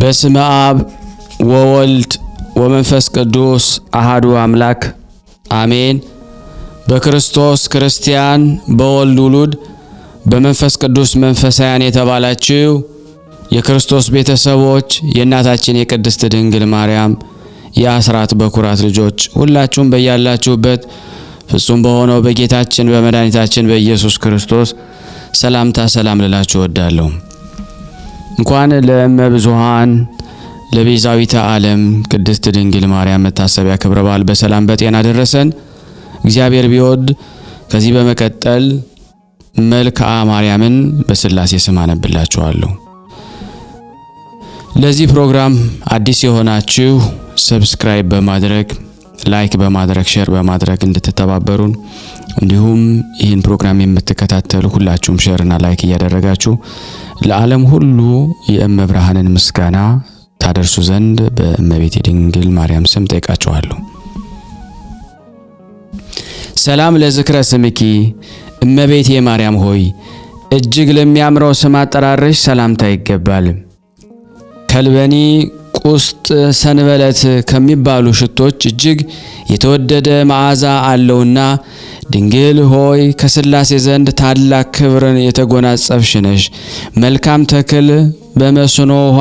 በስመ አብ ወወልድ ወመንፈስ ቅዱስ አሃዱ አምላክ አሜን። በክርስቶስ ክርስቲያን በወልድ ውሉድ በመንፈስ ቅዱስ መንፈሳውያን የተባላችሁ የክርስቶስ ቤተሰቦች የእናታችን የቅድስት ድንግል ማርያም የአስራት በኩራት ልጆች ሁላችሁም በያላችሁበት ፍጹም በሆነው በጌታችን በመድኃኒታችን በኢየሱስ ክርስቶስ ሰላምታ ሰላም ልላችሁ እወዳለሁ። እንኳን ለእመብዙኃን ለቤዛዊተ ዓለም ቅድስት ድንግል ማርያም መታሰቢያ ክብረ በዓል በሰላም በጤና ደረሰን። እግዚአብሔር ቢወድ ከዚህ በመቀጠል መልክዓ ማርያምን በሥላሴ ስም አነብላችኋለሁ። ለዚህ ፕሮግራም አዲስ የሆናችሁ ሰብስክራይብ በማድረግ ላይክ በማድረግ ሼር በማድረግ እንድትተባበሩን እንዲሁም ይህን ፕሮግራም የምትከታተሉ ሁላችሁም ሼርና ላይክ እያደረጋችሁ ለዓለም ሁሉ የእመብርሃንን ምስጋና ታደርሱ ዘንድ በእመቤቴ ድንግል ማርያም ስም ጠይቃችኋለሁ። ሰላም ለዝክረ ስምኪ እመቤቴ ማርያም ሆይ እጅግ ለሚያምረው ስም አጠራርሽ ሰላምታ ይገባል። ከልበኒ ቁስጥ ሰንበለት ከሚባሉ ሽቶች እጅግ የተወደደ መዓዛ አለውና ድንግል ሆይ ከሥላሴ ዘንድ ታላቅ ክብርን የተጎናጸፍሽ ነሽ። መልካም ተክል በመስኖ ውሃ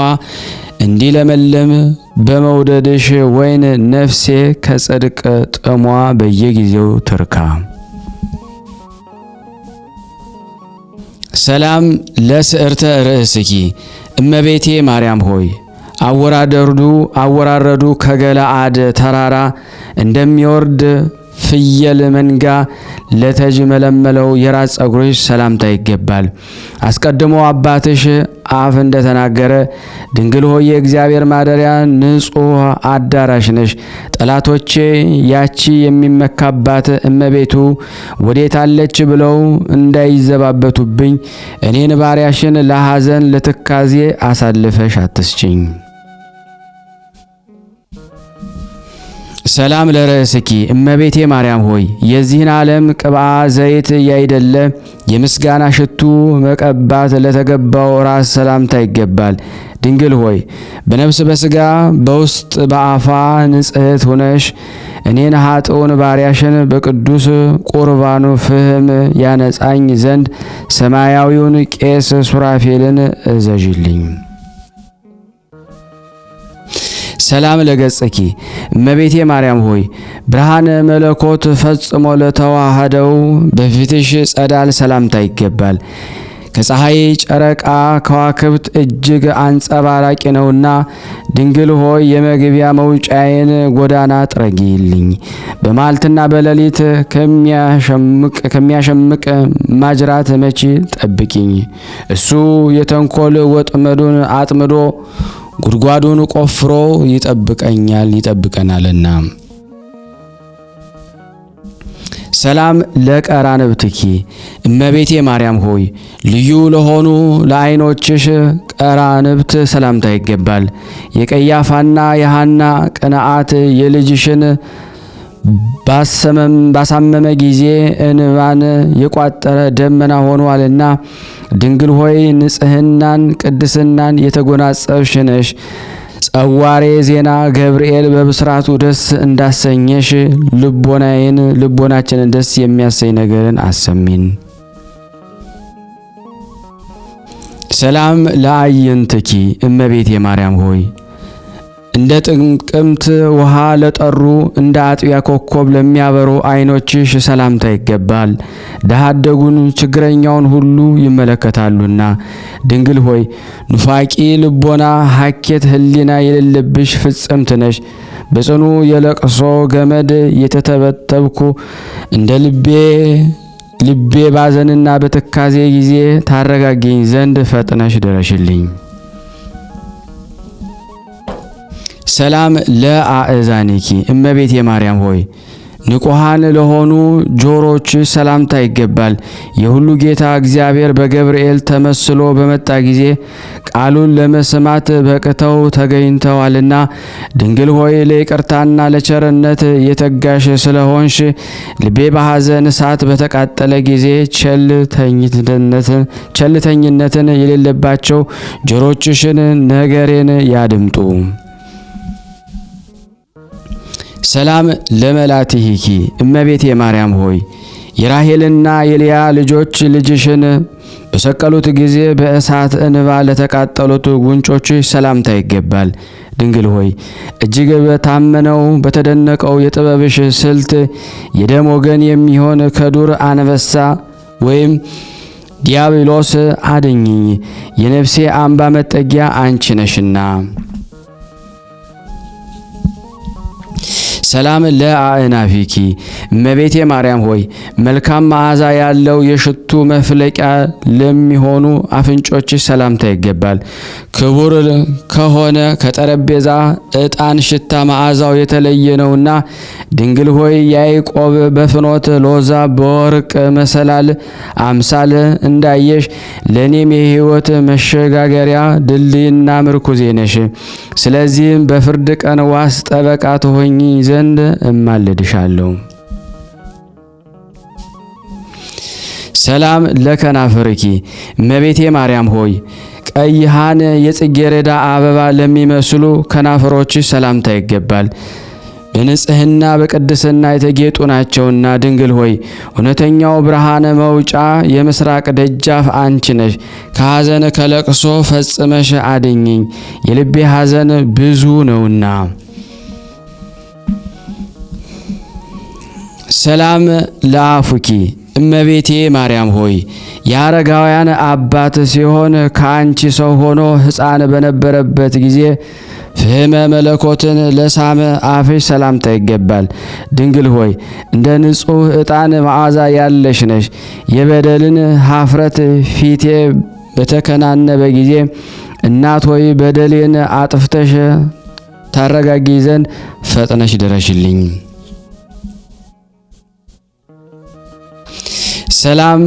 እንዲለመልም በመውደድሽ ወይን ነፍሴ ከጽድቅ ጥሟ በየጊዜው ትርካ። ሰላም ለስዕርተ ርእስኪ እመቤቴ ማርያም ሆይ አወራረዱ ከገለአድ ተራራ እንደሚወርድ ፍየል መንጋ ለተጅመለመለው የራስ ጸጉርሽ ሰላምታ ይገባል። አስቀድሞ አባትሽ አፍ እንደተናገረ ድንግል ሆይ የእግዚአብሔር ማደሪያ ንጹሕ አዳራሽ ነሽ። ጠላቶቼ ያቺ የሚመካባት እመቤቱ ወዴት አለች ብለው እንዳይዘባበቱብኝ እኔን ባሪያሽን ለሐዘን ለትካዜ አሳልፈሽ አትስጭኝ። ሰላም ለርእስኪ እመቤቴ ማርያም ሆይ የዚህን ዓለም ቅብአ ዘይት ያይደለ የምስጋና ሽቱ መቀባት ለተገባው ራስ ሰላምታ ይገባል። ድንግል ሆይ በነፍስ በሥጋ በውስጥ በአፋ ንጽሕት ሆነሽ እኔን ኃጥኡን ባሪያሽን በቅዱስ ቁርባኑ ፍህም ያነጻኝ ዘንድ ሰማያዊውን ቄስ ሱራፌልን እዘዥልኝ። ሰላም ለገጽኪ እመቤቴ ማርያም ሆይ ብርሃነ መለኮት ፈጽሞ ለተዋህደው በፊትሽ ጸዳል ሰላምታ ይገባል። ከፀሐይ ጨረቃ ከዋክብት እጅግ አንጸባራቂ ነውና ድንግል ሆይ የመግቢያ መውጫዬን ጎዳና ጥረጊልኝ። በማልትና በሌሊት ከሚያሸምቅ ማጅራት መቺ ጠብቂኝ። እሱ የተንኮል ወጥመዱን አጥምዶ ጉድጓዱን ቆፍሮ ይጠብቀናልና። ሰላም ለቀራንብትኪ እመቤቴ ማርያም ሆይ ልዩ ለሆኑ ለዓይኖችሽ ቀራንብት ሰላምታ ይገባል። የቀያፋና የሐና ቅንዓት የልጅሽን ባሳመመ ጊዜ እንባን የቋጠረ ደመና ሆኗልና ድንግል ሆይ ንጽሕናን ቅድስናን የተጎናጸፍሽ ነሽ። ጸዋሬ ዜና ገብርኤል በብስራቱ ደስ እንዳሰኘሽ ልቦናችንን ደስ የሚያሰኝ ነገርን አሰሚን። ሰላም ለአዕይንትኪ እመቤቴ ማርያም ሆይ እንደ ጥቅምት ውሃ ለጠሩ እንደ አጥቢያ ኮከብ ለሚያበሩ ዓይኖችሽ ሰላምታ ይገባል። ድሀ አደጉን ችግረኛውን ሁሉ ይመለከታሉና ድንግል ሆይ ኑፋቂ ልቦና ሐኬት ሕሊና የሌለብሽ ፍጽምት ነሽ። በጽኑ የለቅሶ ገመድ የተተበተብኩ እንደ ልቤ ባዘንና በትካዜ ጊዜ ታረጋጊኝ ዘንድ ፈጥነሽ ድረሽልኝ። ሰላም ለአእዛኒኪ እመቤቴ ማርያም ሆይ ንቁሃን ለሆኑ ጆሮች ሰላምታ ይገባል። የሁሉ ጌታ እግዚአብሔር በገብርኤል ተመስሎ በመጣ ጊዜ ቃሉን ለመስማት በቅተው ተገኝተዋልና ድንግል ሆይ ለይቅርታና ለቸርነት የተጋሽ ስለሆንሽ ልቤ በሐዘን እሳት በተቃጠለ ጊዜ ቸልተኝነትን የሌለባቸው ጆሮችሽን ነገሬን ያድምጡ። ሰላም ለመላትሂኪ እመቤቴ ማርያም ሆይ የራሔልና የልያ ልጆች ልጅሽን በሰቀሉት ጊዜ በእሳት እንባ ለተቃጠሉት ጉንጮች ሰላምታ ይገባል። ድንግል ሆይ እጅግ በታመነው በተደነቀው የጥበብሽ ስልት የደም ወገን የሚሆን ከዱር አንበሳ ወይም ዲያብሎስ አድኝኝ። የነፍሴ አምባ መጠጊያ አንቺ ነሽና። ሰላም ለአእናፊኪ እመቤቴ ማርያም ሆይ መልካም መዓዛ ያለው የሽቱ መፍለቂያ ለሚሆኑ አፍንጮች ሰላምታ ይገባል። ክቡር ከሆነ ከጠረጴዛ ዕጣን ሽታ መዓዛው የተለየ ነውና ድንግል ሆይ ያዕቆብ በፍኖት ሎዛ በወርቅ መሰላል አምሳል እንዳየሽ ለኔም የሕይወት መሸጋገሪያ ድልድይና ምርኩዜ ነሽ። ስለዚህም በፍርድ ቀን ዋስ ጠበቃ ትሆኚ ዘንድ እማልድሻለሁ። ሰላም ለከናፍርኪ እመቤቴ ማርያም ሆይ ቀይሃን የጽጌረዳ አበባ ለሚመስሉ ከናፍሮች ሰላምታ ይገባል። በንጽህና በቅድስና የተጌጡ ናቸውና ድንግል ሆይ እውነተኛው ብርሃነ መውጫ የምስራቅ ደጃፍ አንቺ ነሽ። ከሐዘን ከለቅሶ ፈጽመሽ አድኝኝ፣ የልቤ ሐዘን ብዙ ነውና። ሰላም ለአፉኪ እመቤቴ ማርያም ሆይ የአረጋውያን አባት ሲሆን ከአንቺ ሰው ሆኖ ሕፃን በነበረበት ጊዜ ፍህመ መለኮትን ለሳመ አፍሽ ሰላምታ ይገባል። ድንግል ሆይ እንደ ንጹሕ ዕጣን መዓዛ ያለሽ ነሽ። የበደልን ኀፍረት ፊቴ በተከናነበ ጊዜ እናት ሆይ በደሌን አጥፍተሽ ታረጋጊ ዘንድ ፈጥነሽ ድረሽልኝ። ሰላም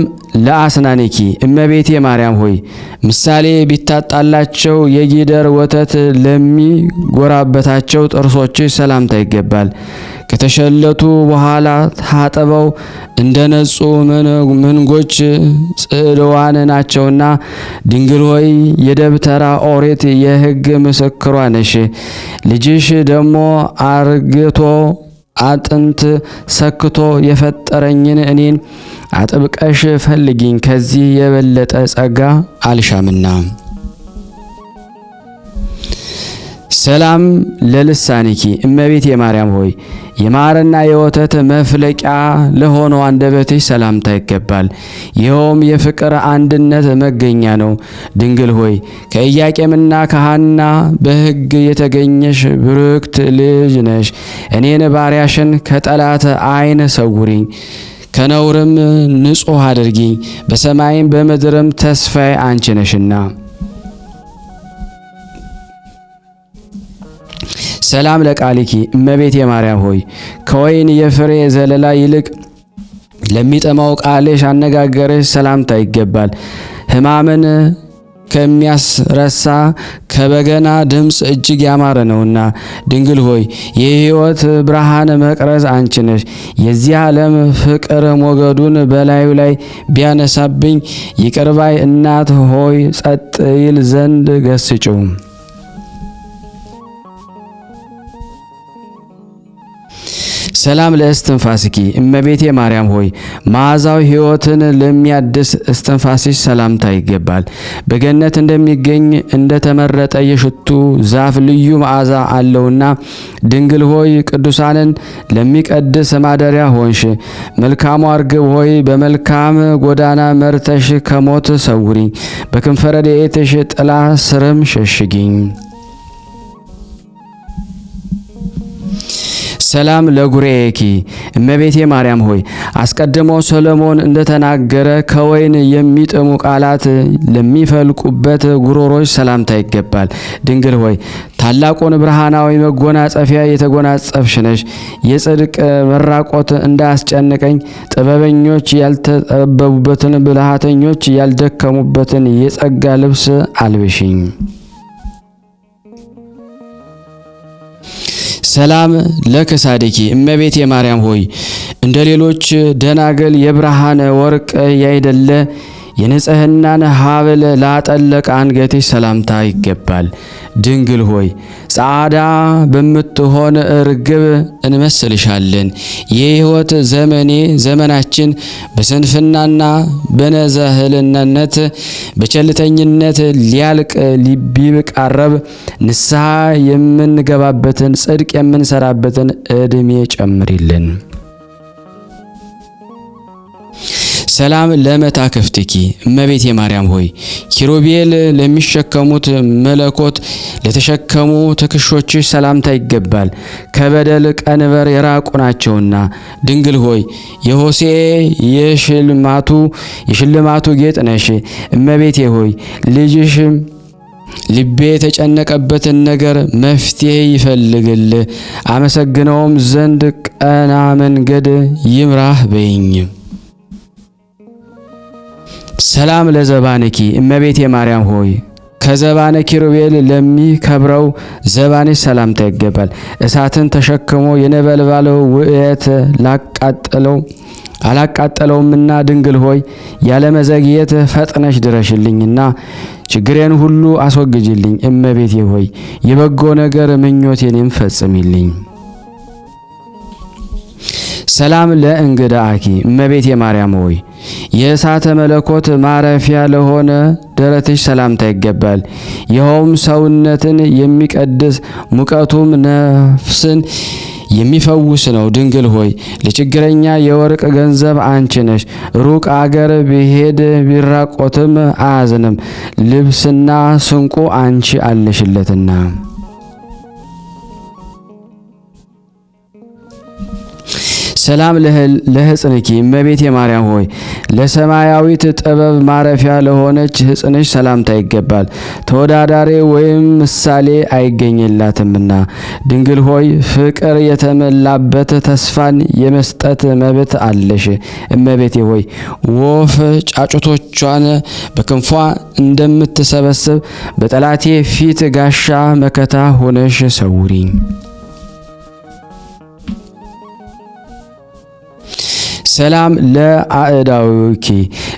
ለአስናኒኪ እመቤቴ ማርያም ሆይ ምሳሌ ቢታጣላቸው የጊደር ወተት ለሚጎራበታቸው ጥርሶች ሰላምታ ይገባል። ከተሸለቱ በኋላ ታጥበው እንደ ነጹ መንጎች ጽዕልዋን ናቸውና ድንግል ሆይ የደብተራ ኦሪት የሕግ ምስክሯ ነሽ። ልጅሽ ደግሞ አርግቶ አጥንት ሰክቶ የፈጠረኝን እኔን አጥብቀሽ ፈልጊኝ፣ ከዚህ የበለጠ ጸጋ አልሻምና። ሰላም ለልሳኒኪ እመቤቴ ማርያም ሆይ የማርና የወተት መፍለቂያ ለሆነው አንደበትሽ ሰላምታ ይገባል። ይኸውም የፍቅር አንድነት መገኛ ነው። ድንግል ሆይ ከኢያቄምና ከሐና በሕግ የተገኘሽ ብርክት ልጅ ነሽ። እኔን ባሪያሽን ከጠላት ዓይን ሰውሪኝ፣ ከነውርም ንጹሕ አድርጊኝ። በሰማይም በምድርም ተስፋዬ አንቺ ነሽና። ሰላም ለቃሊኪ እመቤቴ ማርያም ሆይ ከወይን የፍሬ ዘለላ ይልቅ ለሚጠማው ቃልሽ አነጋገርሽ ሰላምታ ይገባል። ሕማምን ከሚያስረሳ ከበገና ድምፅ እጅግ ያማረ ነውና ድንግል ሆይ የሕይወት ብርሃን መቅረዝ አንቺ ነሽ። የዚህ ዓለም ፍቅር ሞገዱን በላዩ ላይ ቢያነሳብኝ ይቅርባይ እናት ሆይ ጸጥ ይል ዘንድ ገስጭው። ሰላም ለእስትንፋስኪ እመቤቴ ማርያም ሆይ መዓዛው ሕይወትን ለሚያድስ እስትንፋስሽ ሰላምታ ይገባል። በገነት እንደሚገኝ እንደተመረጠ የሽቱ ዛፍ ልዩ መዓዛ አለውና ድንግል ሆይ ቅዱሳንን ለሚቀድስ ማደሪያ ሆንሽ። መልካሙ አርግብ ሆይ በመልካም ጎዳና መርተሽ ከሞት ሰውሪኝ፣ በክንፈ ረድኤትሽ ጥላ ስርም ሸሽጊኝ። ሰላም ለጉሬኪ እመቤቴ ማርያም ሆይ አስቀድሞ ሰሎሞን እንደተናገረ ከወይን የሚጥሙ ቃላት ለሚፈልቁበት ጉሮሮች ሰላምታ ይገባል። ድንግል ሆይ ታላቁን ብርሃናዊ መጎናጸፊያ የተጎናጸፍሽ ነሽ። የጽድቅ መራቆት እንዳያስጨንቀኝ ጥበበኞች ያልተጠበቡበትን ብልሃተኞች ያልደከሙበትን የጸጋ ልብስ አልብሽኝ። ሰላም ለከሳዲኪ እመቤቴ ማርያም ሆይ እንደ ሌሎች ደናግል የብርሃን ወርቅ ያይደለ የንጽህናን ሀብል ላጠለቀ አንገትሽ ሰላምታ ይገባል። ድንግል ሆይ ጻዕዳ በምትሆን እርግብ እንመስልሻለን። የሕይወት ዘመናችን በስንፍናና በነዘህልነት በቸልተኝነት ሊያልቅ ቢቃረብ ንስሐ የምንገባበትን ጽድቅ የምንሰራበትን ዕድሜ ጨምሪልን። ሰላም ለመታክፍትኪ እመቤቴ ማርያም ሆይ ኪሩቤል ለሚሸከሙት መለኮት ለተሸከሙ ትከሾችሽ ሰላምታ ይገባል፣ ከበደል ቀንበር የራቁ ናቸውና። ድንግል ሆይ የሆሴዕ የሽልማቱ ጌጥ ነሽ። እመቤቴ ሆይ ልጅሽ ልቤ የተጨነቀበትን ነገር መፍትሄ ይፈልግል፣ አመሰግነውም ዘንድ ቀና መንገድ ይምራህ በይኝ። ሰላም ለዘባንኪ እመቤቴ ማርያም ሆይ ከዘባነ ኪሩቤል ለሚከብረው ዘባንሽ ሰላምታ ይገባል። እሳትን ተሸክሞ የነበልባል ውእየት አላቃጠለውምና ድንግል ሆይ ያለመዘግየት ፈጥነሽ ድረሽልኝና ችግሬን ሁሉ አስወግጅልኝ። እመቤቴ ሆይ የበጎ ነገር ምኞቴንም ፈጽሚልኝ። ሰላም ለእንግዳአኪ እመቤቴ ማርያም ሆይ የእሳተ መለኮት ማረፊያ ለሆነ ደረትሽ ሰላምታ ይገባል። ይኸውም ሰውነትን የሚቀድስ ሙቀቱም ነፍስን የሚፈውስ ነው። ድንግል ሆይ ለችግረኛ የወርቅ ገንዘብ አንቺ ነሽ። ሩቅ አገር ቢሄድ ቢራቆትም አያዝንም፣ ልብስና ስንቁ አንቺ አለሽለትና። ሰላም ለሕፅንኪ እመቤቴ ማርያም ሆይ ለሰማያዊት ጥበብ ማረፊያ ለሆነች ሕፅንሽ ሰላምታ ይገባል፣ ተወዳዳሪ ወይም ምሳሌ አይገኝላትምና። ድንግል ሆይ ፍቅር የተመላበት ተስፋን የመስጠት መብት አለሽ። እመቤቴ ሆይ ወፍ ጫጩቶቿን በክንፏ እንደምትሰበስብ በጠላቴ ፊት ጋሻ መከታ ሆነሽ ሰውሪኝ። ሰላም ለአእዳዊኪ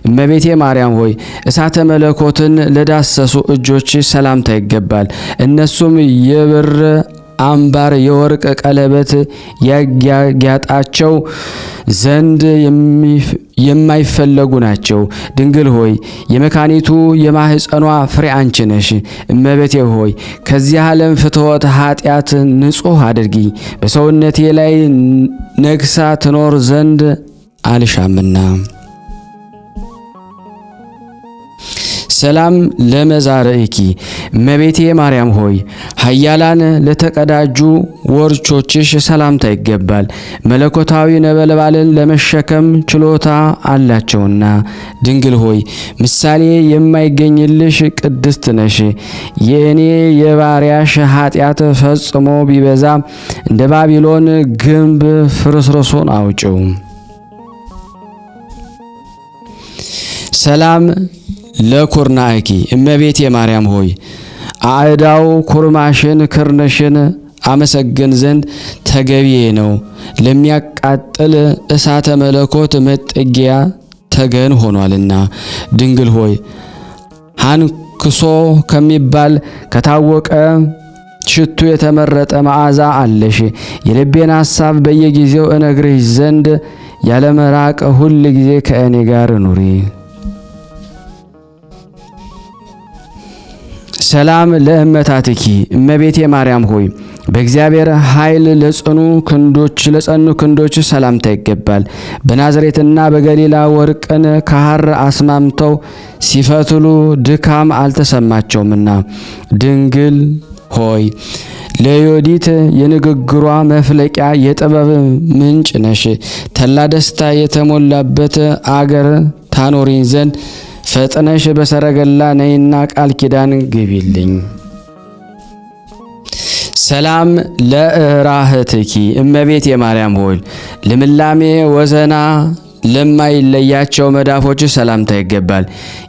እመቤቴ ማርያም ሆይ እሳተ መለኮትን ለዳሰሱ እጆች ሰላምታ ይገባል። እነሱም የብር አምባር የወርቅ ቀለበት ያጊያጣቸው ዘንድ የማይፈለጉ ናቸው። ድንግል ሆይ የመካኒቱ የማህፀኗ ፍሬ አንቺ ነሽ። እመቤቴ ሆይ ከዚህ ዓለም ፍትወት ኃጢአት ንጹሕ አድርጊ፣ በሰውነቴ ላይ ነግሳ ትኖር ዘንድ አልሻምና። ሰላም ለመዛርኢኪ እመቤቴ ማርያም ሆይ ኃያላን ለተቀዳጁ ወርቾችሽ ሰላምታ ይገባል፣ መለኮታዊ ነበልባልን ለመሸከም ችሎታ አላቸውና። ድንግል ሆይ ምሳሌ የማይገኝልሽ ቅድስት ነሽ። የእኔ የባሪያሽ ኃጢአት ፈጽሞ ቢበዛ እንደ ባቢሎን ግንብ ፍርስርሱን አውጪው። ሰላም ለኩርናኪ እመቤቴ ማርያም ሆይ አዕዳው ኩርማሽን ክርነሽን አመሰግን ዘንድ ተገቢዬ ነው። ለሚያቃጥል እሳተ መለኮት መጠጊያ ተገን ሆኗልና። ድንግል ሆይ ሃንክሶ ከሚባል ከታወቀ ሽቱ የተመረጠ መዓዛ አለሽ። የልቤን ሐሳብ በየጊዜው እነግርሽ ዘንድ ያለመራቅ ሁል ጊዜ ከእኔ ጋር ኑሪ። ሰላም ለእመታትኪ እመቤቴ ማርያም ሆይ በእግዚአብሔር ኃይል ለጸኑ ክንዶች ሰላምታ ይገባል። በናዝሬትና በገሊላ ወርቅን ከሐር አስማምተው ሲፈትሉ ድካም አልተሰማቸውምና። ድንግል ሆይ ለዮዲት የንግግሯ መፍለቂያ የጥበብ ምንጭ ነሽ። ተላ ደስታ የተሞላበት አገር ታኖሪኝ ዘንድ ፈጥነሽ በሰረገላ ነይና ቃል ኪዳን ግቢልኝ። ሰላም ለእራህትኪ እመቤቴ ማርያም ሆይ ልምላሜ ወዘና ለማይለያቸው መዳፎች ሰላምታ ይገባል።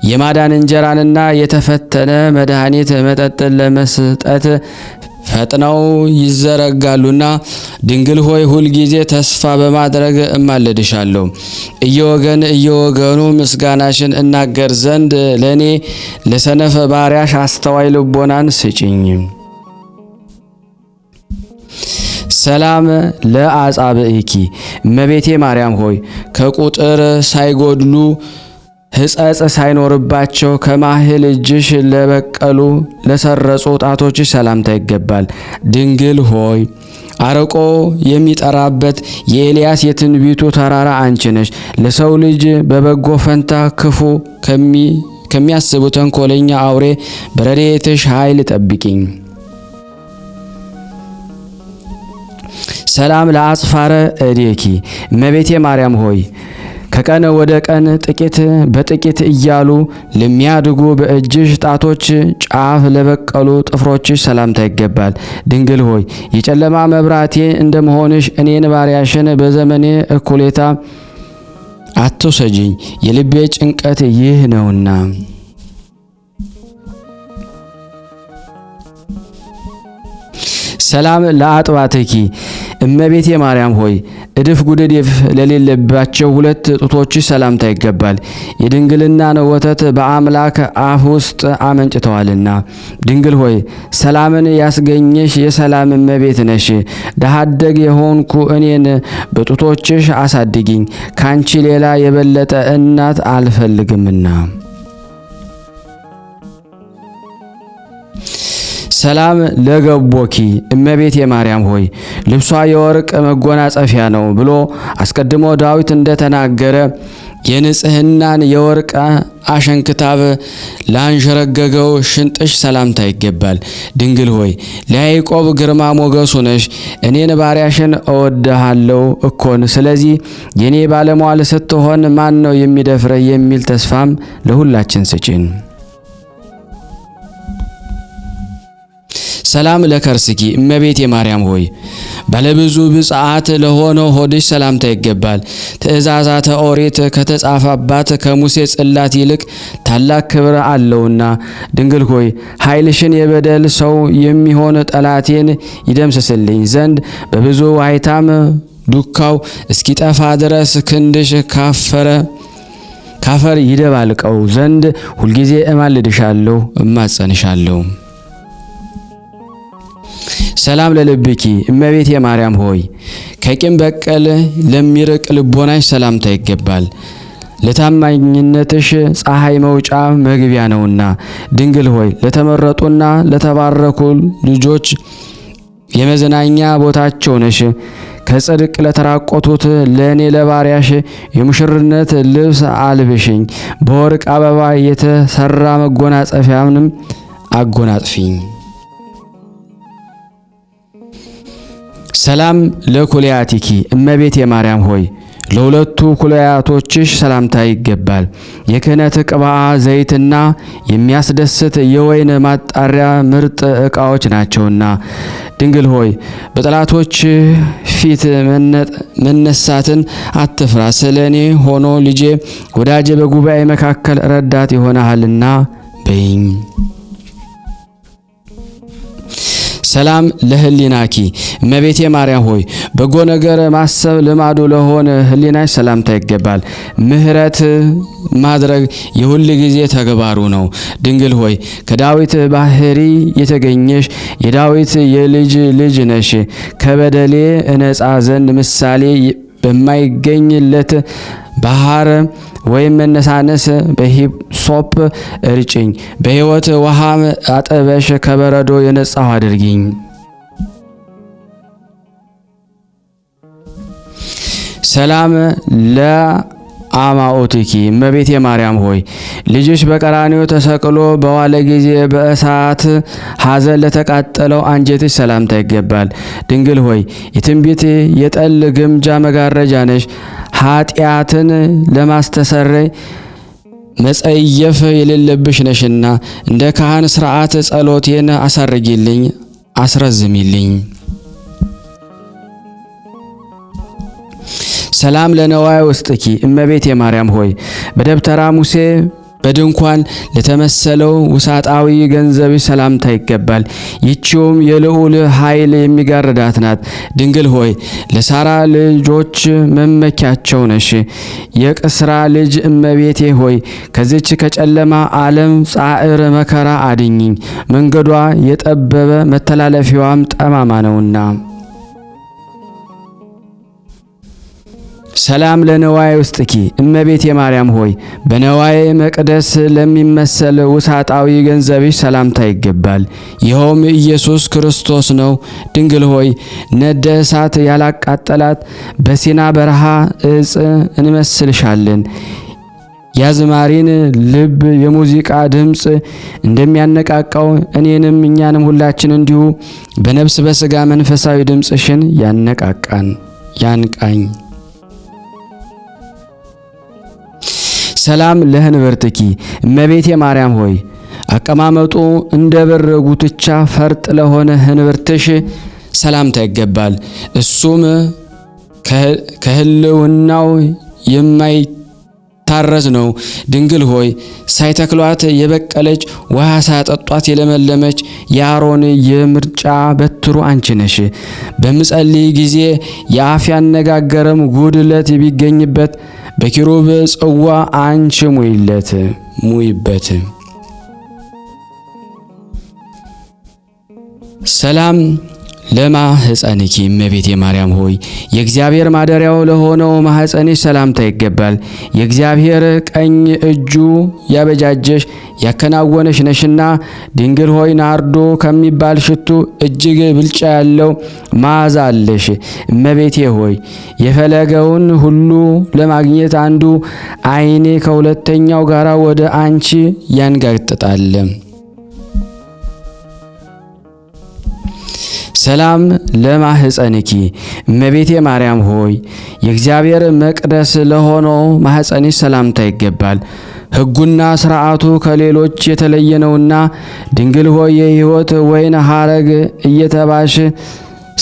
የማዳን እንጀራንና የተፈተነ መድኃኒት መጠጥን ለመስጠት ፈጥነው ይዘረጋሉና ድንግል ሆይ ሁል ጊዜ ተስፋ በማድረግ እማልድሻለሁ። እየወገኑ ምስጋናሽን እናገር ዘንድ ለኔ ለሰነፈ ባሪያሽ አስተዋይ ልቦናን ስጭኝ። ሰላም ለአጻብእኪ እመቤቴ ማርያም ሆይ ከቁጥር ሳይጎድሉ ሕጸጽ ሳይኖርባቸው ከማህል እጅሽ ለበቀሉ ለሰረጹ ጣቶችሽ ሰላምታ ይገባል። ድንግል ሆይ አርቆ የሚጠራበት የኤልያስ የትንቢቱ ተራራ አንቺ ነሽ። ለሰው ልጅ በበጎ ፈንታ ክፉ ከሚያስቡ ተንኮለኛ አውሬ በረድኤትሽ ኃይል ጠብቂኝ። ሰላም ለአጽፋረ እዴኪ እመቤቴ ማርያም ሆይ ከቀን ወደ ቀን ጥቂት በጥቂት እያሉ ለሚያድጉ በእጅሽ ጣቶች ጫፍ ለበቀሉ ጥፍሮችሽ ሰላምታ ይገባል። ድንግል ሆይ የጨለማ መብራቴ እንደመሆንሽ እኔን ባሪያሽን በዘመኔ እኩሌታ አትውሰጂኝ፣ የልቤ ጭንቀት ይህ ነውና። ሰላም ለአጥባትኪ እመቤቴ ማርያም ሆይ እድፍ ጉድፍ ለሌለባቸው ሁለት ጡቶችሽ ሰላምታ ይገባል። የድንግልናን ወተት በአምላክ አፍ ውስጥ አመንጭተዋልና። ድንግል ሆይ ሰላምን ያስገኘሽ የሰላም እመቤት ነሽ። ድሀ አደግ የሆንኩ እኔን በጡቶችሽ አሳድጊኝ፣ ካንቺ ሌላ የበለጠ እናት አልፈልግምና። ሰላም ለገቦኪ እመቤቴ ማርያም ሆይ ልብሷ የወርቅ መጎናጸፊያ ነው ብሎ አስቀድሞ ዳዊት እንደተናገረ የንጽህናን የወርቅ አሸንክታብ ላንዠረገገው ሽንጥሽ ሰላምታ ይገባል። ድንግል ሆይ ለያዕቆብ ግርማ ሞገሱ ነሽ። እኔን ባሪያሽን እወድሃለሁ እኮን፣ ስለዚህ የኔ ባለሟል ስትሆን ማን ነው የሚደፍረ የሚል ተስፋም ለሁላችን ስጪን። ሰላም ለከርስኪ እመቤቴ ማርያም ሆይ ባለብዙ ብጽዓት ለሆነው ሆድሽ ሰላምታ ይገባል። ትእዛዛተ ኦሪት ከተጻፈባት ከሙሴ ጽላት ይልቅ ታላቅ ክብር አለውና። ድንግል ሆይ ኃይልሽን የበደል ሰው የሚሆን ጠላቴን ይደምስስልኝ ዘንድ በብዙ ዋይታም ዱካው እስኪጠፋ ድረስ ክንድሽ ካፈር ይደባልቀው ዘንድ ሁልጊዜ እማልድሻለሁ እማጸንሻለሁ። ሰላም ለልብኪ እመቤቴ ማርያም ሆይ ከቂም በቀል ለሚርቅ ልቦናሽ ሰላምታ ይገባል። ለታማኝነትሽ ፀሐይ መውጫ መግቢያ ነውና። ድንግል ሆይ ለተመረጡና ለተባረኩ ልጆች የመዝናኛ ቦታቸው ነሽ። ከጽድቅ ለተራቆቱት ለእኔ ለባሪያሽ የሙሽርነት ልብስ አልብሽኝ፣ በወርቅ አበባ የተሰራ መጎናጸፊያንም አጎናጽፊኝ። ሰላም ለኩልያቲኪ እመቤቴ ማርያም ሆይ ለሁለቱ ኩልያቶችሽ ሰላምታ ይገባል። የክህነት ቅባ ዘይትና የሚያስደስት የወይን ማጣሪያ ምርጥ ዕቃዎች ናቸውና። ድንግል ሆይ በጠላቶች ፊት መነሳትን አትፍራ። ስለኔ ሆኖ ልጄ ወዳጄ በጉባኤ መካከል ረዳት ይሆናልና በይኝ። ሰላም ለህሊናኪ እመቤቴ ማርያም ሆይ በጎ ነገር ማሰብ ልማዱ ለሆነ ህሊናሽ ሰላምታ ይገባል። ምሕረት ማድረግ የሁል ጊዜ ተግባሩ ነው። ድንግል ሆይ ከዳዊት ባህሪ የተገኘሽ የዳዊት የልጅ ልጅ ነሽ። ከበደሌ እነጻ ዘንድ ምሳሌ በማይገኝለት ባህር ወይም መነሳነስ በሂሶጵ እርጭኝ፣ በሕይወት ውሃም አጠበሽ ከበረዶ የነጻሁ አድርጊኝ። ሰላም አማኦቲኪ እመቤቴ ማርያም ሆይ ልጅሽ በቀራንዮ ተሰቅሎ በዋለ ጊዜ በእሳት ሐዘን ለተቃጠለው አንጀትሽ ሰላምታ ይገባል። ድንግል ሆይ የትንቢት የጠል ግምጃ መጋረጃ ነሽ። ኃጢአትን ለማስተሰረይ መጸየፍ የሌለብሽ ነሽና እንደ ካህን ሥርዓት ጸሎቴን አሳርጊልኝ፣ አስረዝሚልኝ። ሰላም ለነዋይ ውስጥኪ እመቤቴ ማርያም ሆይ በደብተራ ሙሴ በድንኳን ለተመሰለው ውሳጣዊ ገንዘብሽ ሰላምታ ይገባል። ይቺውም የልዑል ኃይል የሚጋርዳት ናት። ድንግል ሆይ ለሳራ ልጆች መመኪያቸው ነሽ። የቅስራ ልጅ እመቤቴ ሆይ ከዚች ከጨለማ ዓለም ጻዕር መከራ አድኝኝ። መንገዷ የጠበበ መተላለፊያዋም ጠማማ ነውና። ሰላም ለነዋይ ውስጥኪ እመቤቴ ማርያም ሆይ በነዋይ መቅደስ ለሚመሰል ውሳጣዊ ገንዘብሽ ሰላምታ ይገባል። ይኸውም ኢየሱስ ክርስቶስ ነው። ድንግል ሆይ ነደ እሳት ያላቃጠላት በሲና በረሃ እጽ እንመስልሻለን። ያዝማሪን ልብ የሙዚቃ ድምፅ እንደሚያነቃቃው እኔንም እኛንም ሁላችን እንዲሁ በነፍስ በስጋ መንፈሳዊ ድምፅሽን ያንቃኝ። ሰላም ለህንብርትኪ እመቤቴ ማርያም ሆይ አቀማመጡ እንደ ብር ጉትቻ ፈርጥ ለሆነ ህንብርትሽ ሰላምታ ይገባል። እሱም ከህልውናው የማይታረዝ ነው። ድንግል ሆይ ሳይተክሏት የበቀለች ውሃ ሳያጠጧት የለመለመች የአሮን የምርጫ በትሩ አንቺ ነሽ። በምጸልይ ጊዜ የአፍ ያነጋገረም ጉድለት ቢገኝበት በኪሩብ ጽዋ አንቺ ሙይበት። ሰላም ለማህፀንኪ እመቤቴ ማርያም ሆይ የእግዚአብሔር ማደሪያው ለሆነው ማህፀንሽ ሰላምታ ይገባል። የእግዚአብሔር ቀኝ እጁ ያበጃጀሽ ያከናወነሽ ነሽና ድንግል ሆይ ናርዶ ከሚባል ሽቱ እጅግ ብልጫ ያለው መዓዛ አለሽ። እመቤቴ ሆይ የፈለገውን ሁሉ ለማግኘት አንዱ ዓይኔ ከሁለተኛው ጋር ወደ አንቺ ያንጋጥጣል። ሰላም ለማህፀንኪ እመቤቴ ማርያም ሆይ የእግዚአብሔር መቅደስ ለሆነው ማህፀንሽ ሰላምታ ይገባል። ሕጉና ሥርዓቱ ከሌሎች የተለየ ነውና ድንግል ሆይ የሕይወት ወይን ሐረግ እየተባሽ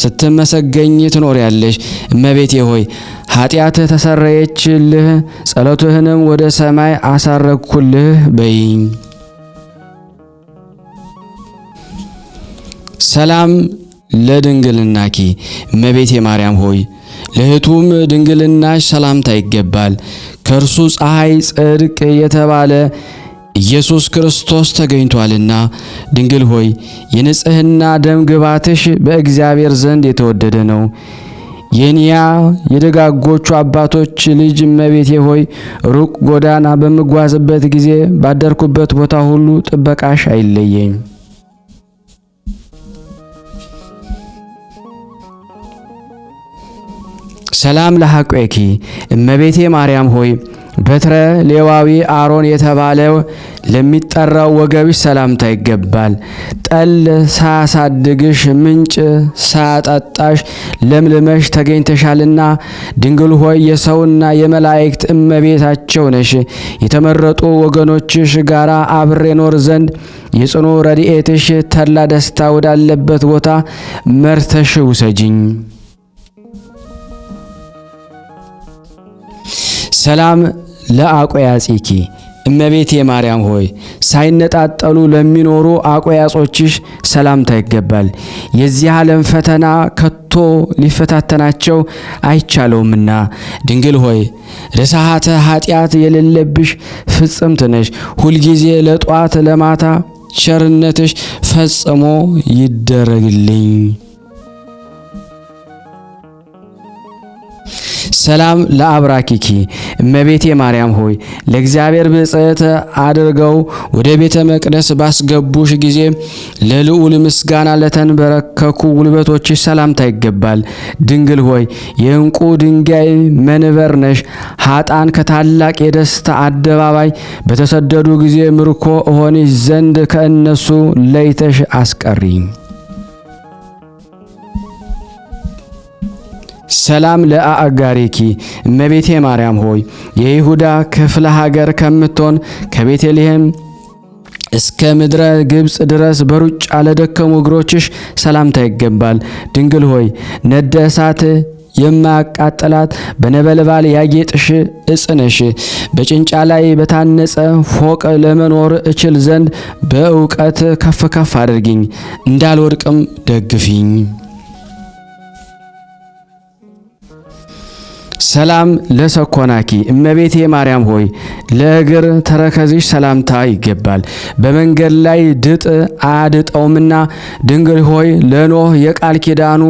ስትመሰገኝ ትኖሪያለሽ። እመቤቴ ሆይ ኃጢአት ተሰረየችልህ፣ ጸሎትህንም ወደ ሰማይ አሳረግኩልህ በይኝ። ሰላም ለድንግልናኪ እመቤቴ ማርያም ሆይ ለህቱም ድንግልናሽ ሰላምታ ይገባል። ከእርሱ ፀሐይ ጽድቅ የተባለ ኢየሱስ ክርስቶስ ተገኝቷልና ድንግል ሆይ የንጽህና ደም ግባትሽ በእግዚአብሔር ዘንድ የተወደደ ነው። የኒያ የደጋጎቹ አባቶች ልጅ እመቤቴ ሆይ ሩቅ ጎዳና በምጓዝበት ጊዜ ባደርኩበት ቦታ ሁሉ ጥበቃሽ አይለየኝ። ሰላም ለሐቆኪ እመቤቴ ማርያም ሆይ በትረ ሌዋዊ አሮን የተባለው ለሚጠራው ወገብሽ ሰላምታ ይገባል። ጠል ሳያሳድግሽ ምንጭ ሳያጠጣሽ ለምልመሽ ተገኝተሻልና ድንግል ሆይ የሰውና የመላእክት እመቤታቸው ነሽ። የተመረጡ ወገኖችሽ ጋራ አብሬ ኖር ዘንድ የጽኑ ረድኤትሽ ተድላ ደስታ ወዳለበት ቦታ መርተሽ ውሰጂኝ። ሰላም ለአቆያጺኪ እመቤቴ ማርያም ሆይ ሳይነጣጠሉ ለሚኖሩ አቆያጾችሽ ሰላምታ ይገባል። የዚህ ዓለም ፈተና ከቶ ሊፈታተናቸው አይቻለውምና ድንግል ሆይ ርሳሃተ ኃጢአት የሌለብሽ ፍጽምት ነሽ። ሁልጊዜ ለጧት ለማታ ቸርነትሽ ፈጽሞ ይደረግልኝ። ሰላም ለአብራኪኪ እመቤቴ ማርያም ሆይ ለእግዚአብሔር ብጽዕት አድርገው ወደ ቤተ መቅደስ ባስገቡሽ ጊዜ ለልዑል ምስጋና ለተንበረከኩ ጉልበቶችሽ ሰላምታ ይገባል። ድንግል ሆይ የዕንቁ ድንጋይ መንበር ነሽ። ኃጣን ከታላቅ የደስታ አደባባይ በተሰደዱ ጊዜ ምርኮ እሆንሽ ዘንድ ከእነሱ ለይተሽ አስቀሪኝ። ሰላም ለአጋሪኪ እመቤቴ ማርያም ሆይ የይሁዳ ክፍለ ሀገር ከምትሆን ከቤተልሔም እስከ ምድረ ግብጽ ድረስ በሩጫ ለደከሙ እግሮችሽ ሰላምታ ይገባል። ድንግል ሆይ ነደ እሳት የማያቃጥላት በነበልባል ያጌጥሽ ዕፅ ነሽ። በጭንጫ ላይ በታነጸ ፎቅ ለመኖር እችል ዘንድ በእውቀት ከፍ ከፍ አድርጊኝ፣ እንዳልወድቅም ደግፊኝ። ሰላም ለሰኮናኪ እመቤቴ ማርያም ሆይ ለእግር ተረከዝሽ ሰላምታ ይገባል። በመንገድ ላይ ድጥ አያድጠውምና ድንግል ሆይ ለኖህ የቃል ኪዳኑ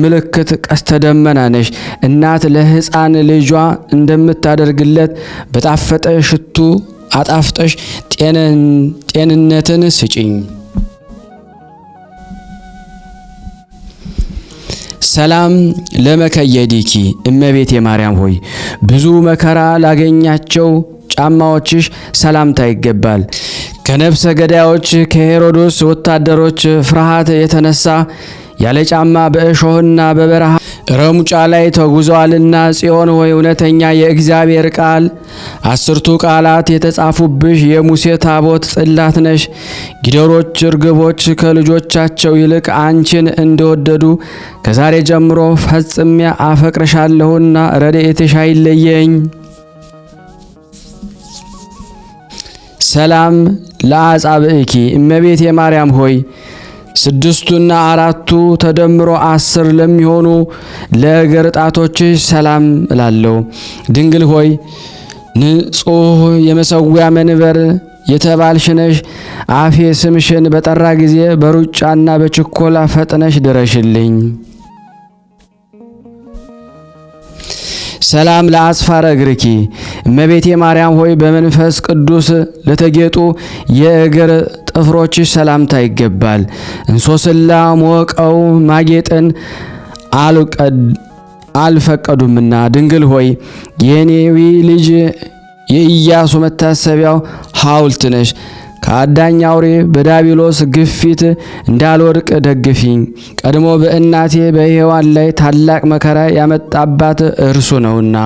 ምልክት ቀስተ ደመና ነሽ። እናት ለሕፃን ልጇ እንደምታደርግለት በጣፈጠ ሽቱ አጣፍጠሽ ጤንነትን ስጪኝ። ሰላም ለመከየዲኪ እመቤቴ ማርያም ሆይ ብዙ መከራ ላገኛቸው ጫማዎችሽ ሰላምታ ይገባል። ከነፍሰ ገዳዮች ከሄሮዶስ ወታደሮች ፍርሃት የተነሳ ያለ ጫማ በእሾህና በበረሃ ረሙጫ ላይ ተጉዘዋልና ጽዮን ሆይ እውነተኛ የእግዚአብሔር ቃል 10ቱ ቃላት የተጻፉብሽ የሙሴ ታቦት ጽላት ነሽ። ጊደሮች እርግቦች ከልጆቻቸው ይልቅ አንቺን እንደወደዱ ከዛሬ ጀምሮ ፈጽሜ አፈቅርሻለሁና ረድኤትሽ አይለየኝ። ሰላም ለአጻብዕኪ እመቤቴ ማርያም ሆይ 6ቱና 4ቱ ተደምሮ 10 ለሚሆኑ ለእግር ጣቶችሽ ሰላም እላለሁ። ድንግል ሆይ ንጹሕ የመሠዊያ መንበር የተባልሽ ነሽ። አፌ ስምሽን በጠራ ጊዜ በሩጫና በችኮላ ፈጥነሽ ድረሽልኝ። ሰላም ለአስፋረ እግርኪ እመቤቴ ማርያም ሆይ በመንፈስ ቅዱስ ለተጌጡ የእግር ጥፍሮችሽ ሰላምታ ይገባል። እንሶስላ ሞቀው ማጌጥን አልፈቀዱምና ድንግል ሆይ የኔዊ ልጅ የኢያሱ መታሰቢያው ሐውልት ነሽ። ከአዳኝ አውሬ በዳቢሎስ ግፊት እንዳልወድቅ ደግፊኝ። ቀድሞ በእናቴ በሔዋን ላይ ታላቅ መከራ ያመጣባት እርሱ ነውና።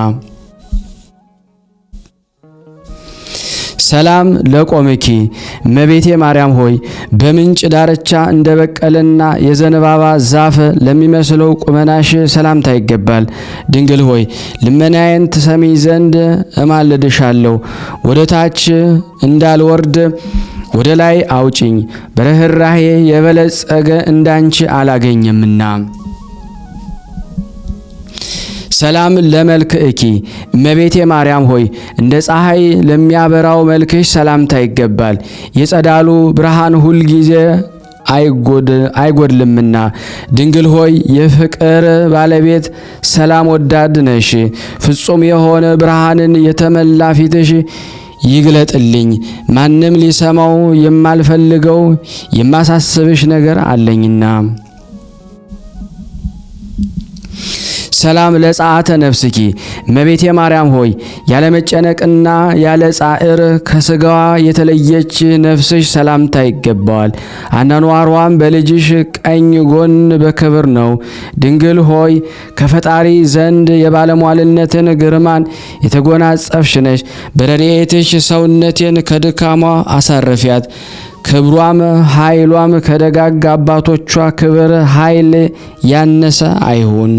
ሰላም ለቆምኪ እመቤቴ ማርያም ሆይ በምንጭ ዳርቻ እንደበቀለና የዘንባባ ዛፍ ለሚመስለው ቁመናሽ ሰላምታ ይገባል። ድንግል ሆይ ልመናዬን ትሰሚኝ ዘንድ እማልድሻለሁ። ወደ ታች እንዳልወርድ ወደ ላይ አውጪኝ፣ በርኅራኄ የበለጸገ እንዳንቺ አላገኘምና። ሰላም ለመልክዕኪ እመቤቴ ማርያም ሆይ እንደ ፀሐይ ለሚያበራው መልክሽ ሰላምታ ይገባል። የጸዳሉ ብርሃን ሁል ጊዜ አይጎድልምና ድንግል ሆይ የፍቅር ባለቤት ሰላም ወዳድ ነሽ። ፍጹም የሆነ ብርሃንን የተመላ ፊትሽ ይግለጥልኝ። ማንም ሊሰማው የማልፈልገው የማሳስብሽ ነገር አለኝና። ሰላም ለጸአተ ነፍስኪ እመቤቴ ማርያም ሆይ ያለ መጨነቅና ያለ ጻዕር ከስጋዋ የተለየች ነፍስሽ ሰላምታ ይገባዋል። አኗኗሯም በልጅሽ ቀኝ ጎን በክብር ነው። ድንግል ሆይ ከፈጣሪ ዘንድ የባለሟልነትን ግርማን የተጎናጸፍሽ ነሽ። በረድኤትሽ ሰውነቴን ከድካሟ አሳርፊያት። ክብሯም ኃይሏም ከደጋግ አባቶቿ ክብር ኃይል ያነሰ አይሁን።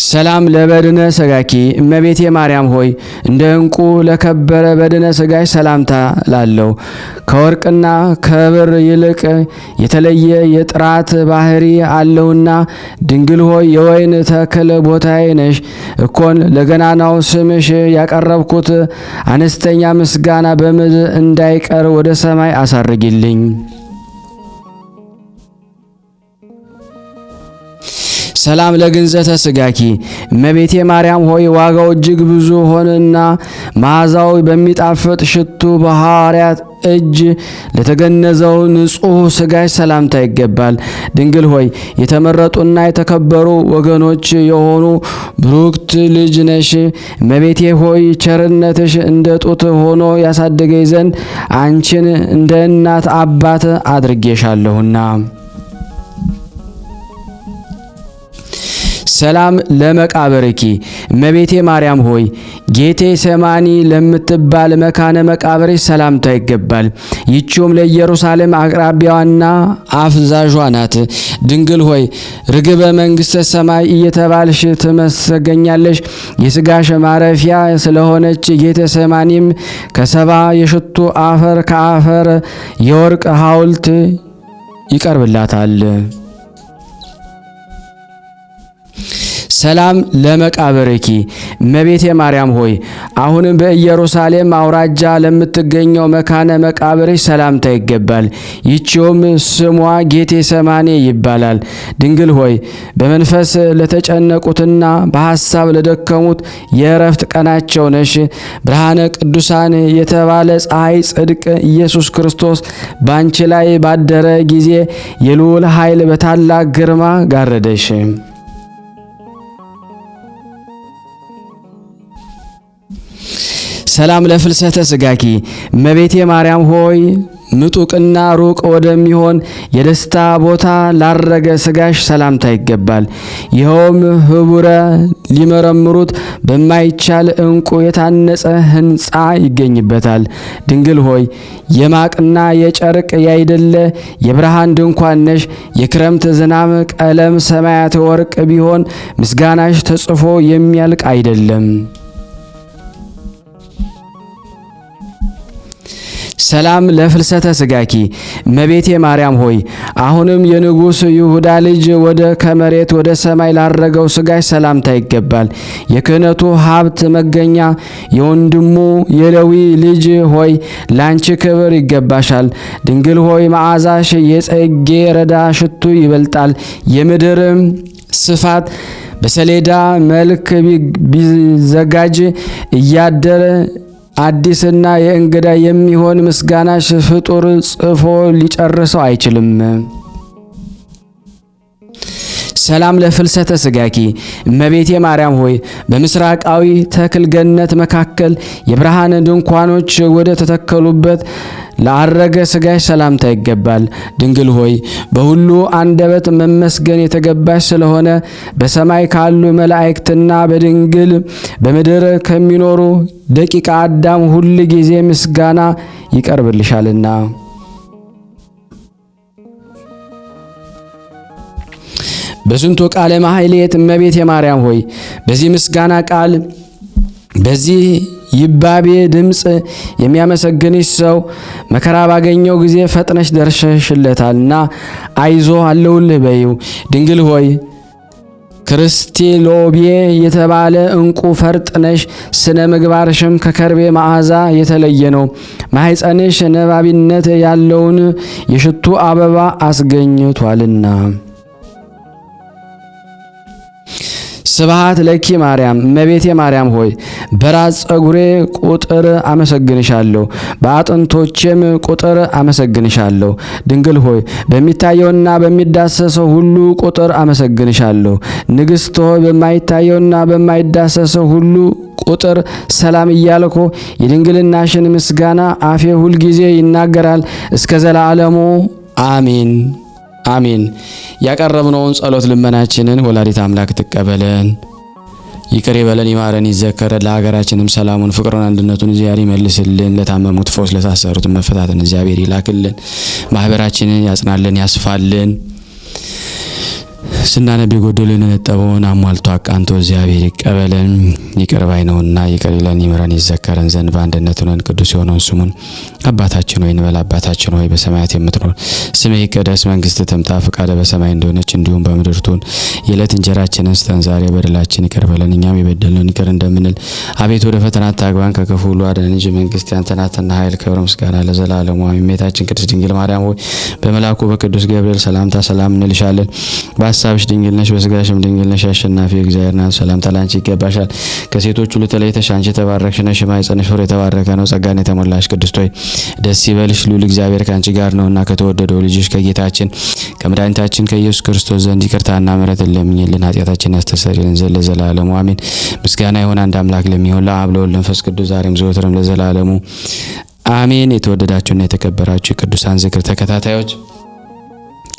ሰላም ለበድነ ሥጋኪ እመቤቴ ማርያም ሆይ እንደ ዕንቁ ለከበረ በድነ ሥጋሽ ሰላምታ ላለው ከወርቅና ከብር ይልቅ የተለየ የጥራት ባህሪ አለውና ድንግል ሆይ የወይን ተክል ቦታዬ ነሽ። እኮን ለገናናው ስምሽ ያቀረብኩት አነስተኛ ምስጋና በምድር እንዳይቀር ወደ ሰማይ አሳርጊልኝ። ሰላም ለግንዘተ ስጋኪ እመቤቴ ማርያም ሆይ ዋጋው እጅግ ብዙ ሆነና መዓዛው በሚጣፍጥ ሽቱ በሐዋርያት እጅ ለተገነዘው ንጹሕ ስጋሽ ሰላምታ ይገባል። ድንግል ሆይ የተመረጡና የተከበሩ ወገኖች የሆኑ ብሩክት ልጅ ነሽ። እመቤቴ ሆይ ቸርነትሽ እንደ ጡት ሆኖ ያሳደገኝ ዘንድ አንቺን እንደ እናት አባት አድርጌሻለሁና። ሰላም ለመቃብርኪ እመቤቴ ማርያም ሆይ ጌቴ ሰማኒ ለምትባል መካነ መቃብርሽ ሰላምታ ይገባል። ይቺውም ለኢየሩሳሌም አቅራቢያዋና አፍዛዧ ናት። ድንግል ሆይ ርግበ መንግሥተ ሰማይ እየተባልሽ ትመሰገኛለሽ። የሥጋሽ ማረፊያ ስለሆነች ጌቴ ሰማኒም ከሰባ የሽቱ አፈር ከአፈር የወርቅ ሐውልት ይቀርብላታል። ሰላም ለመቃብርኪ እመቤቴ ማርያም ሆይ አሁንም በኢየሩሳሌም አውራጃ ለምትገኘው መካነ መቃብርሽ ሰላምታ ይገባል። ይቺውም ስሟ ጌቴ ሰማኔ ይባላል። ድንግል ሆይ በመንፈስ ለተጨነቁትና በሐሳብ ለደከሙት የእረፍት ቀናቸው ነሽ። ብርሃነ ቅዱሳን የተባለ ፀሐይ ጽድቅ ኢየሱስ ክርስቶስ ባንቺ ላይ ባደረ ጊዜ የልዑል ኃይል በታላቅ ግርማ ጋረደሽ። ሰላም ለፍልሰተ ስጋኪ እመቤቴ ማርያም ሆይ ምጡቅና ሩቅ ወደሚሆን የደስታ ቦታ ላረገ ስጋሽ ሰላምታ ይገባል። ይኸውም ህቡረ ሊመረምሩት በማይቻል ዕንቁ የታነጸ ሕንጻ ይገኝበታል። ድንግል ሆይ የማቅና የጨርቅ ያይደለ የብርሃን ድንኳን ነሽ። የክረምት ዝናብ ቀለም ሰማያት ወርቅ ቢሆን ምስጋናሽ ተጽፎ የሚያልቅ አይደለም። ሰላም ለፍልሰተ ስጋኪ እመቤቴ ማርያም ሆይ አሁንም የንጉሥ ይሁዳ ልጅ ወደ ከመሬት ወደ ሰማይ ላረገው ስጋሽ ሰላምታ ይገባል። የክህነቱ ሀብት መገኛ የወንድሙ የሌዊ ልጅ ሆይ ላንቺ ክብር ይገባሻል። ድንግል ሆይ መዓዛሽ የጽጌ ረዳ ሽቱ ይበልጣል። የምድር ስፋት በሰሌዳ መልክ ቢዘጋጅ እያደረ አዲስና የእንግዳ የሚሆን ምስጋናሽ ፍጡር ጽፎ ሊጨርሰው አይችልም። ሰላም ለፍልሰተ ስጋኪ እመቤቴ ማርያም ሆይ በምስራቃዊ ተክል ገነት መካከል የብርሃን ድንኳኖች ወደ ተተከሉበት ለአረገ ስጋሽ ሰላምታ ይገባል። ድንግል ሆይ በሁሉ አንደበት መመስገን የተገባሽ ስለሆነ በሰማይ ካሉ መላእክትና በድንግል በምድር ከሚኖሩ ደቂቀ አዳም ሁል ጊዜ ምስጋና ይቀርብልሻልና። በስንቱ ቃለ ማህሌት እመቤቴ ማርያም ሆይ በዚህ ምስጋና ቃል በዚህ ይባቤ ድምፅ የሚያመሰግንሽ ሰው መከራ ባገኘው ጊዜ ፈጥነሽ ደርሰሽለታልና አይዞ አለውልህ በይው። ድንግል ሆይ ክርስቲሎቤ የተባለ እንቁ ፈርጥ ነሽ። ስነ ምግባርሽም ከከርቤ መዓዛ የተለየ ነው። ማኅፀንሽ ነባቢነት ያለውን የሽቱ አበባ አስገኝቷልና። ስብሐት ለኪ ማርያም እመቤቴ ማርያም ሆይ በራስ ጸጉሬ ቁጥር አመሰግንሻለሁ፣ በአጥንቶቼም ቁጥር አመሰግንሻለሁ። ድንግል ሆይ በሚታየውና በሚዳሰሰው ሁሉ ቁጥር አመሰግንሻለሁ። ንግሥት ሆይ በማይታየውና በማይዳሰሰው ሁሉ ቁጥር ሰላም እያልኩ የድንግልናሽን ምስጋና አፌ ሁል ጊዜ ይናገራል እስከ ዘላለሙ አሜን አሜን። ያቀረብነውን ጸሎት ልመናችንን ወላዲት አምላክ ትቀበለን፣ ይቅር ይበለን፣ ይማረን፣ ይዘከረን። ለሀገራችንም ሰላሙን፣ ፍቅሩን፣ አንድነቱን እግዚአብሔር ይመልስልን። ለታመሙት ፈውስ፣ ለታሰሩት መፈታትን እግዚአብሔር ይላክልን። ማህበራችንን ያጽናልን፣ ያስፋልን። ስናነብ የጎደሉን የነጠበውን አሟልቶ አቃንቶ እግዚአብሔር ይቀበለን። ይቅር ባይ ነውና ይቅር ይለን፣ ይምረን፣ ይዘከረን ዘንድ በአንድነት ሆነን ቅዱስ የሆነውን ስሙን አባታችን ሆይ እንበል። አባታችን ሆይ በሰማያት የምትኖር ስምህ ይቀደስ፣ መንግስትህ ትምጣ፣ ፈቃድህ በሰማይ እንደሆነች እንዲሁም በምድር ትሁን። የዕለት እንጀራችንን ስጠን ዛሬ፣ በደላችን ይቅር በለን እኛም የበደልነውን ይቅር እንደምንል። አቤቱ ወደ ፈተና አታግባን ከክፉ ሁሉ አድነን እንጂ መንግስት ያንተ ናትና ኃይል፣ ክብር፣ ምስጋና ለዘላለሙ አሜን። እመቤታችን ቅድስት ድንግል ማርያም ሆይ በመልአኩ በቅዱስ ገብርኤል ሰላምታ ሰላም እንልሻለን። በሐሳብሽ ድንግል ነሽ፣ በሥጋሽም ድንግል ነሽ። አሸናፊ እግዚአብሔር ናት። ሰላምታ ላንቺ ይገባሻል። ከሴቶች ሁሉ ተለይተሽ አንቺ የተባረክሽ ነሽ፣ የማኅፀንሽ ፍሬ የተባረከ ነው። ጸጋን የተሞላሽ ቅድስት ሆይ ደስ ይበልሽ፣ ልዑል እግዚአብሔር ካንቺ ጋር ነውና ከተወደደው ልጅሽ ከጌታችን ከመድኃኒታችን ከኢየሱስ ክርስቶስ ዘንድ ይቅርታና ምሕረትን ለምኝልን ኃጢአታችንን ያስተሰርይልን ዘንድ ለዘላለሙ አሜን። ምስጋና ይሁን አንድ አምላክ ለሚሆን ለአብ ለወልድ ለመንፈስ ቅዱስ ዛሬም ዘወትርም ለዘላለሙ አሜን። የተወደዳችሁና የተከበራችሁ የቅዱሳን ዝክር ተከታታዮች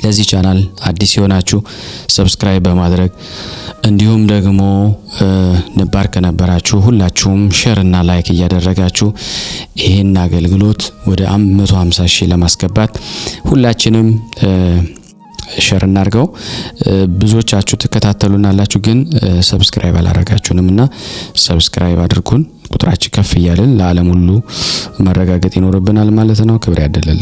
ለዚህ ቻናል አዲስ የሆናችሁ ሰብስክራይብ በማድረግ እንዲሁም ደግሞ ነባር ከነበራችሁ ሁላችሁም ሼር እና ላይክ እያደረጋችሁ ይሄን አገልግሎት ወደ 150,000 ለማስገባት ሁላችንም ሼር እናድርገው። ብዙዎቻችሁ ተከታተሉናላችሁ ግን ሰብስክራይብ አላደረጋችሁንምና ሰብስክራይብ አድርጉን። ቁጥራችን ከፍ እያለን ለዓለም ሁሉ መረጋገጥ ይኖርብናል ማለት ነው። ክብር ያደለልን